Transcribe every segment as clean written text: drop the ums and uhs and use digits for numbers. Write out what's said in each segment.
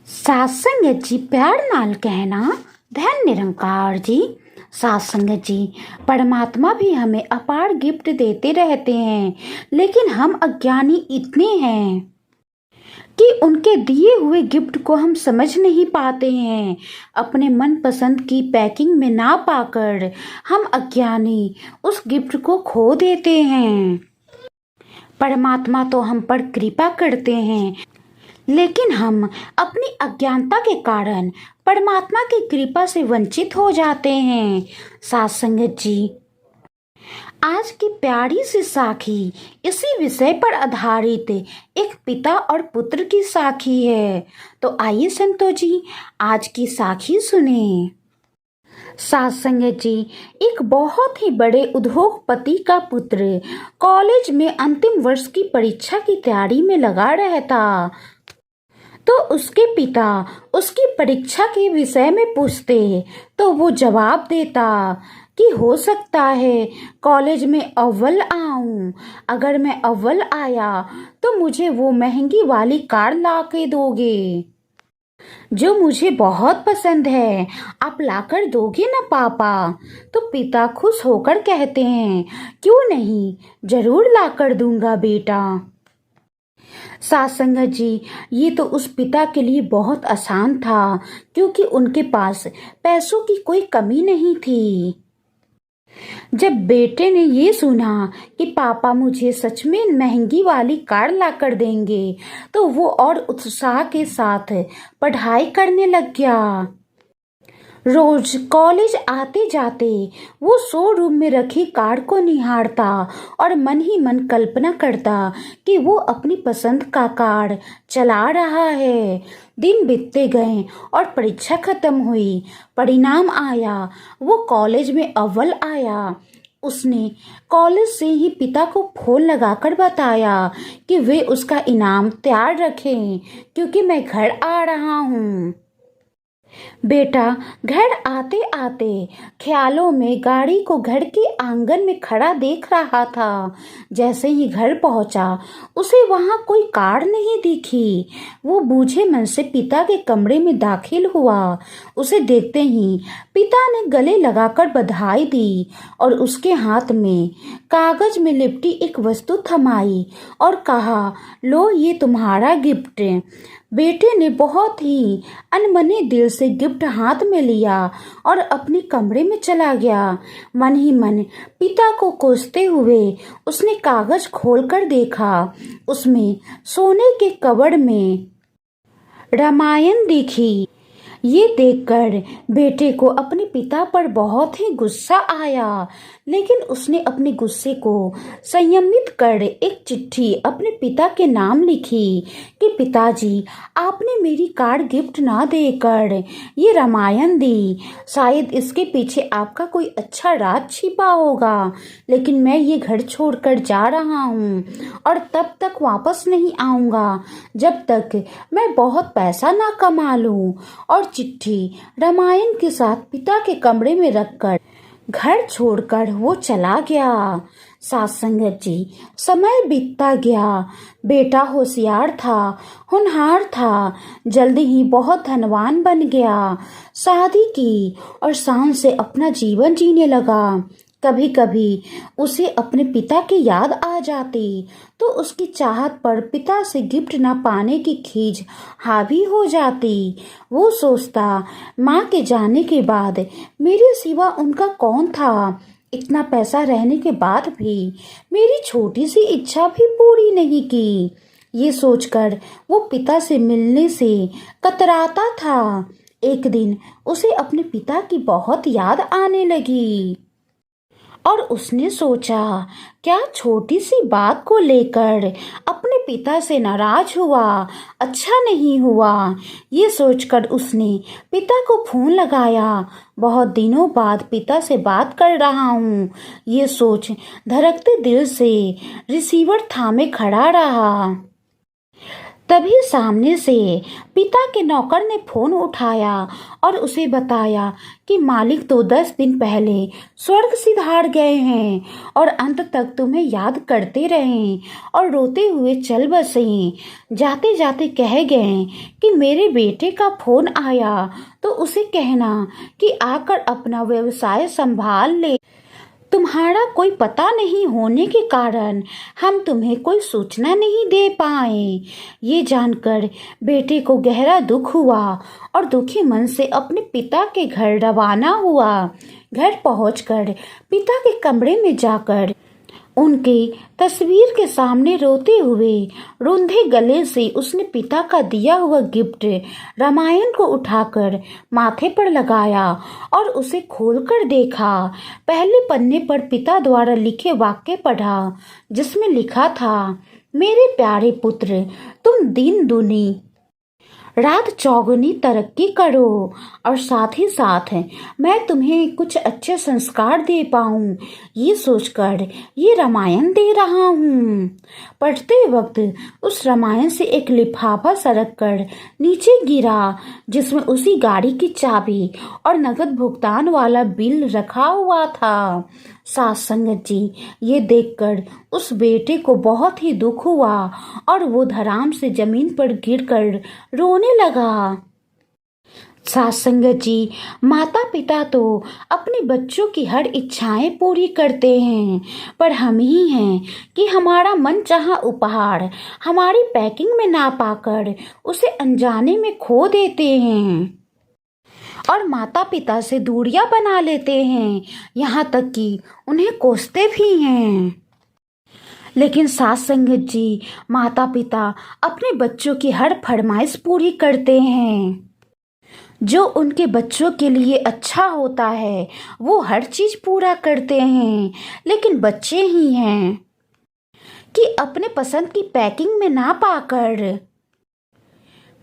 सात संगत जी प्यार नाल कहना धन निरंकार जी। सात संगत जी, परमात्मा भी हमें अपार गिफ्ट देते रहते हैं, लेकिन हम अज्ञानी इतने हैं कि उनके दिए हुए गिफ्ट को हम समझ नहीं पाते हैं। अपने मन पसंद की पैकिंग में ना पाकर हम अज्ञानी उस गिफ्ट को खो देते हैं। परमात्मा तो हम पर कृपा करते हैं, लेकिन हम अपनी अज्ञानता के कारण परमात्मा की कृपा से वंचित हो जाते हैं। सात संगत जी, आज की प्यारी सी साखी इसी विषय पर आधारित एक पिता और पुत्र की साखी है। तो आइए संतो जी, आज की साखी सुने। सात संगत जी, एक बहुत ही बड़े उद्योगपति का पुत्र कॉलेज में अंतिम वर्ष की परीक्षा की तैयारी में लगा रहता, तो उसके पिता उसकी परीक्षा के विषय में पूछते तो वो जवाब देता कि हो सकता है कॉलेज में अव्वल आऊं। अगर मैं अव्वल आया तो मुझे वो महंगी वाली कार ला के दोगे जो मुझे बहुत पसंद है। आप लाकर दोगे ना पापा? तो पिता खुश होकर कहते हैं, क्यों नहीं, जरूर लाकर दूंगा बेटा। सात संगत जी, ये तो उस पिता के लिए बहुत आसान था, क्योंकि उनके पास पैसों की कोई कमी नहीं थी। जब बेटे ने ये सुना कि पापा मुझे सच में महंगी वाली कार ला कर देंगे, तो वो और उत्साह के साथ पढ़ाई करने लग गया। रोज कॉलेज आते जाते वो शोरूम में रखी कार को निहारता और मन ही मन कल्पना करता कि वो अपनी पसंद का कार चला रहा है। दिन बीतते गए और परीक्षा खत्म हुई, परिणाम आया, वो कॉलेज में अव्वल आया। उसने कॉलेज से ही पिता को फोन लगाकर बताया कि वे उसका इनाम तैयार रखें, क्योंकि मैं घर आ रहा हूँ। बेटा घर आते आते ख्यालों में गाड़ी को घर के आंगन में खड़ा देख रहा था। जैसे ही घर पहुंचा, उसे वहां कोई कार नहीं दिखी। वो बूझे मन से पिता के कमरे में दाखिल हुआ। उसे देखते ही पिता ने गले लगाकर बधाई दी और उसके हाथ में कागज में लिपटी एक वस्तु थमाई और कहा, लो ये तुम्हारा गिफ्ट। बेटे ने बहुत ही अनमने दिल से गिफ्ट हाथ में लिया और अपने कमरे में चला गया। मन ही मन पिता को कोसते हुए उसने कागज खोलकर देखा। उसमें सोने के कवर में रामायण दिखी। ये देखकर बेटे को अपने पिता पर बहुत ही गुस्सा आया, लेकिन उसने अपने गुस्से को संयमित कर एक चिट्ठी अपने पिता के नाम लिखी कि पिताजी, आपने मेरी कार गिफ्ट ना देकर ये रामायण दी। शायद इसके पीछे आपका कोई अच्छा राज छिपा होगा, लेकिन मैं ये घर छोड़कर जा रहा हूँ और तब तक वापस नहीं आऊँगा जब तक मैं बहुत पैसा ना कमा लूँ। और चिट्ठी रामायण के साथ पिता के कमरे में रखकर घर छोड़कर वो चला गया। सात संगत जी, समय बीतता गया। बेटा होशियार था, होनहार था, जल्दी ही बहुत धनवान बन गया। शादी की और शान से अपना जीवन जीने लगा। कभी कभी उसे अपने पिता की याद आ जाती तो उसकी चाहत पर पिता से गिफ्ट न पाने की खीज हावी हो जाती। वो सोचता, माँ के जाने के बाद मेरे सिवा उनका कौन था? इतना पैसा रहने के बाद भी मेरी छोटी सी इच्छा भी पूरी नहीं की। ये सोचकर वो पिता से मिलने से कतराता था। एक दिन उसे अपने पिता की बहुत याद आने लगी और उसने सोचा, क्या छोटी सी बात को लेकर अपने पिता से नाराज हुआ अच्छा नहीं हुआ। ये सोचकर उसने पिता को फोन लगाया। बहुत दिनों बाद पिता से बात कर रहा हूँ, ये सोच धड़कते दिल से रिसीवर थामे खड़ा रहा। तभी सामने से पिता के नौकर ने फोन उठाया और उसे बताया कि मालिक तो 10 दिन पहले स्वर्ग सिधार गए हैं और अंत तक तुम्हें याद करते रहे और रोते हुए चल बसे। जाते जाते कह गए कि मेरे बेटे का फोन आया तो उसे कहना कि आकर अपना व्यवसाय संभाल ले। तुम्हारा कोई पता नहीं होने के कारण हम तुम्हें कोई सूचना नहीं दे पाए। ये जानकर बेटे को गहरा दुख हुआ और दुखी मन से अपने पिता के घर रवाना हुआ। घर पहुंचकर पिता के कमरे में जाकर उनकी तस्वीर के सामने रोते हुए रूंधे गले से उसने पिता का दिया हुआ गिफ्ट रामायण को उठाकर माथे पर लगाया और उसे खोलकर देखा। पहले पन्ने पर पिता द्वारा लिखे वाक्य पढ़ा जिसमें लिखा था, मेरे प्यारे पुत्र, तुम दिन दुनी रात चौगुनी तरक्की करो और साथ ही साथ मैं तुम्हें कुछ अच्छे संस्कार दे पाऊँ, ये सोचकर ये रामायण दे रहा हूँ। पढ़ते वक्त उस रामायण से एक लिफाफा सरक कर नीचे गिरा जिसमें उसी गाड़ी की चाबी और नकद भुगतान वाला बिल रखा हुआ था। साथ संगत जी, ये देखकर उस बेटे को बहुत ही दुख हुआ और वो धड़ाम से जमीन पर गिरकर रोने लगा। साथ संगत जी, माता पिता तो अपने बच्चों की हर इच्छाएं पूरी करते हैं, पर हम ही हैं कि हमारा मनचाहा उपहार हमारी पैकिंग में ना पाकर उसे अनजाने में खो देते हैं और माता पिता से दूरियां बना लेते हैं, यहाँ तक कि उन्हें कोसते भी हैं। लेकिन साथ संगत जी, माता पिता अपने बच्चों की हर फरमाइश पूरी करते हैं। जो उनके बच्चों के लिए अच्छा होता है वो हर चीज पूरा करते हैं, लेकिन बच्चे ही हैं कि अपने पसंद की पैकिंग में ना पाकर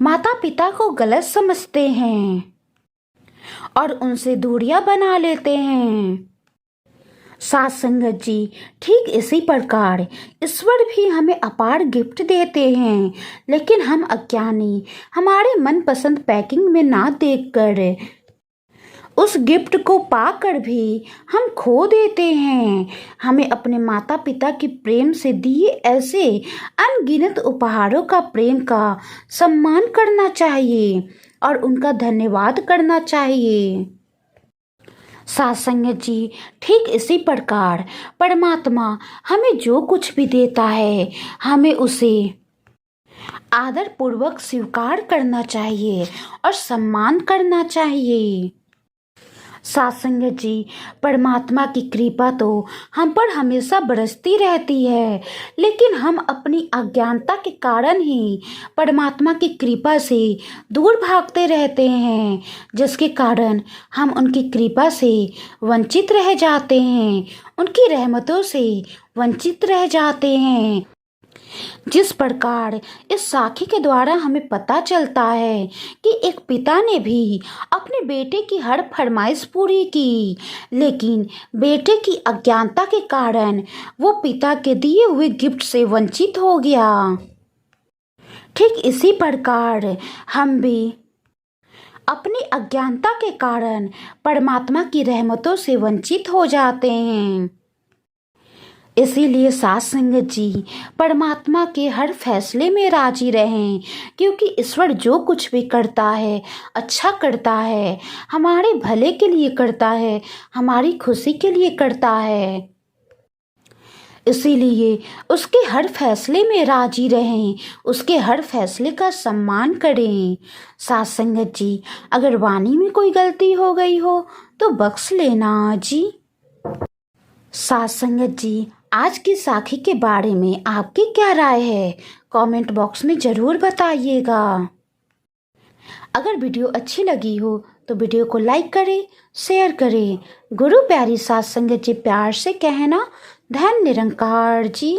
माता पिता को गलत समझते हैं और उनसे दूरियां बना लेते हैं। साथ संगत जी, ठीक इसी प्रकार ईश्वर भी हमें अपार गिफ्ट देते हैं, लेकिन हम अज्ञानी हमारे मनपसंद पैकिंग में ना देखकर उस गिफ्ट को पाकर भी हम खो देते हैं। हमें अपने माता पिता के प्रेम से दिए ऐसे अनगिनत उपहारों का प्रेम का सम्मान करना चाहिए और उनका धन्यवाद करना चाहिए। साथ संगत जी, ठीक इसी प्रकार परमात्मा हमें जो कुछ भी देता है हमें उसे आदर पूर्वक स्वीकार करना चाहिए और सम्मान करना चाहिए। साथ संगत जी, परमात्मा की कृपा तो हम पर हमेशा बरसती रहती है, लेकिन हम अपनी अज्ञानता के कारण ही परमात्मा की कृपा से दूर भागते रहते हैं, जिसके कारण हम उनकी कृपा से वंचित रह जाते हैं, उनकी रहमतों से वंचित रह जाते हैं। जिस प्रकार इस साखी के द्वारा हमें पता चलता है कि एक पिता ने भी अपने बेटे की हर फरमाइश पूरी की, लेकिन बेटे की अज्ञानता के कारण वो पिता के दिए हुए गिफ्ट से वंचित हो गया। ठीक इसी प्रकार हम भी अपनी अज्ञानता के कारण परमात्मा की रहमतों से वंचित हो जाते हैं। इसीलिए साथ संगत जी, परमात्मा के हर फैसले में राजी रहें, क्योंकि ईश्वर जो कुछ भी करता है अच्छा करता है, हमारे भले के लिए करता है, हमारी खुशी के लिए करता है। इसीलिए उसके हर फैसले में राजी रहें, उसके हर फैसले का सम्मान करें। साथ संगत जी, अगर वाणी में कोई गलती हो गई हो तो बख्श लेना जी। साथ संगत जी, आज की साखी के बारे में आपकी क्या राय है, कमेंट बॉक्स में ज़रूर बताइएगा। अगर वीडियो अच्छी लगी हो तो वीडियो को लाइक करें, शेयर करें। गुरु प्यारी साथ संगत जी प्यार से कहना, धन निरंकार जी।